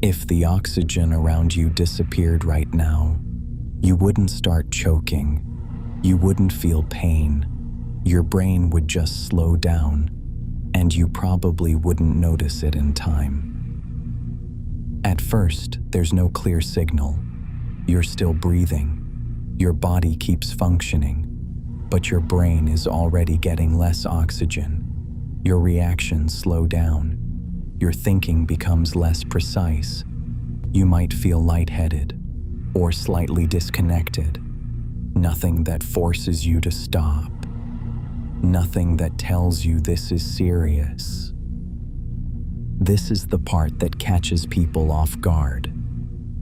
If the oxygen around you disappeared right now, you wouldn't start choking, you wouldn't feel pain, your brain would just slow down, and you probably wouldn't notice it in time. At first, there's no clear signal. You're still breathing, your body keeps functioning, but your brain is already getting less oxygen. Your reactions slow down, your thinking becomes less precise. You might feel lightheaded or slightly disconnected. Nothing that forces you to stop. Nothing that tells you this is serious. This is the part that catches people off guard.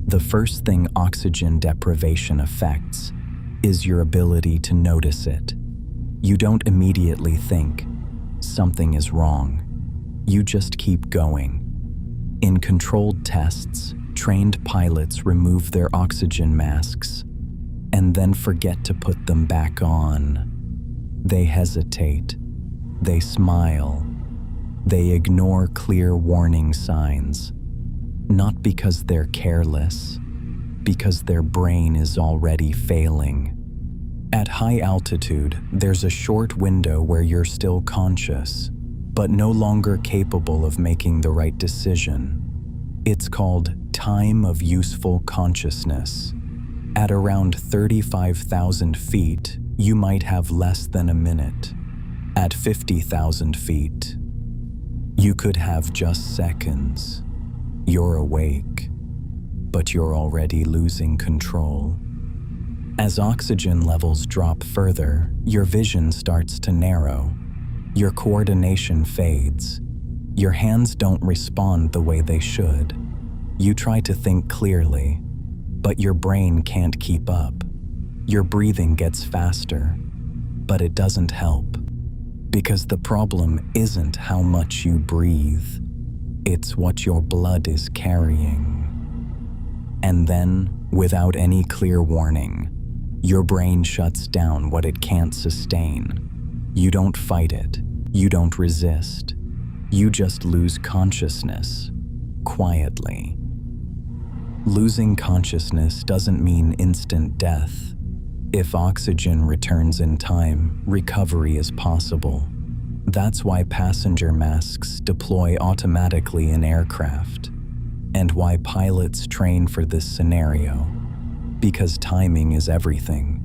The first thing oxygen deprivation affects is your ability to notice it. You don't immediately think, something is wrong. You just keep going. In controlled tests, trained pilots remove their oxygen masks and then forget to put them back on. They hesitate. They smile. They ignore clear warning signs. Not because they're careless, because their brain is already failing. At high altitude, there's a short window where you're still conscious, but no longer capable of making the right decision. It's called time of useful consciousness. At around 35,000 feet, you might have less than a minute. At 50,000 feet, you could have just seconds. You're awake, but you're already losing control. As oxygen levels drop further, your vision starts to narrow. Your coordination fades. Your hands don't respond the way they should. You try to think clearly, but your brain can't keep up. Your breathing gets faster, but it doesn't help. Because the problem isn't how much you breathe, it's what your blood is carrying. And then, without any clear warning, your brain shuts down what it can't sustain. You don't fight it. You don't resist. You just lose consciousness, quietly. Losing consciousness doesn't mean instant death. If oxygen returns in time, recovery is possible. That's why passenger masks deploy automatically in aircraft, and why pilots train for this scenario, because timing is everything.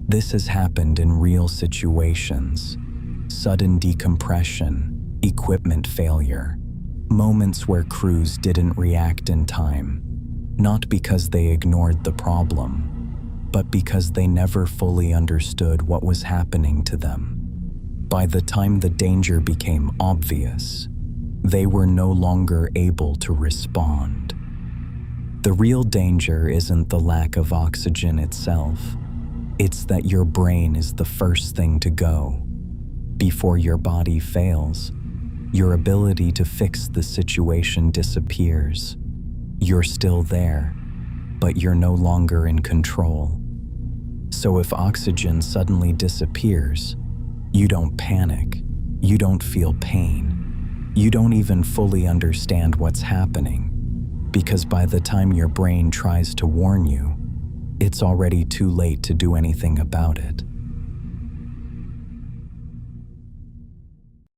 This has happened in real situations: sudden decompression, equipment failure, moments where crews didn't react in time, not because they ignored the problem, but because they never fully understood what was happening to them. By the time the danger became obvious, they were no longer able to respond. The real danger isn't the lack of oxygen itself. It's that your brain is the first thing to go. Before your body fails, your ability to fix the situation disappears. You're still there, but you're no longer in control. So if oxygen suddenly disappears, you don't panic, you don't feel pain, you don't even fully understand what's happening, because by the time your brain tries to warn you, it's already too late to do anything about it.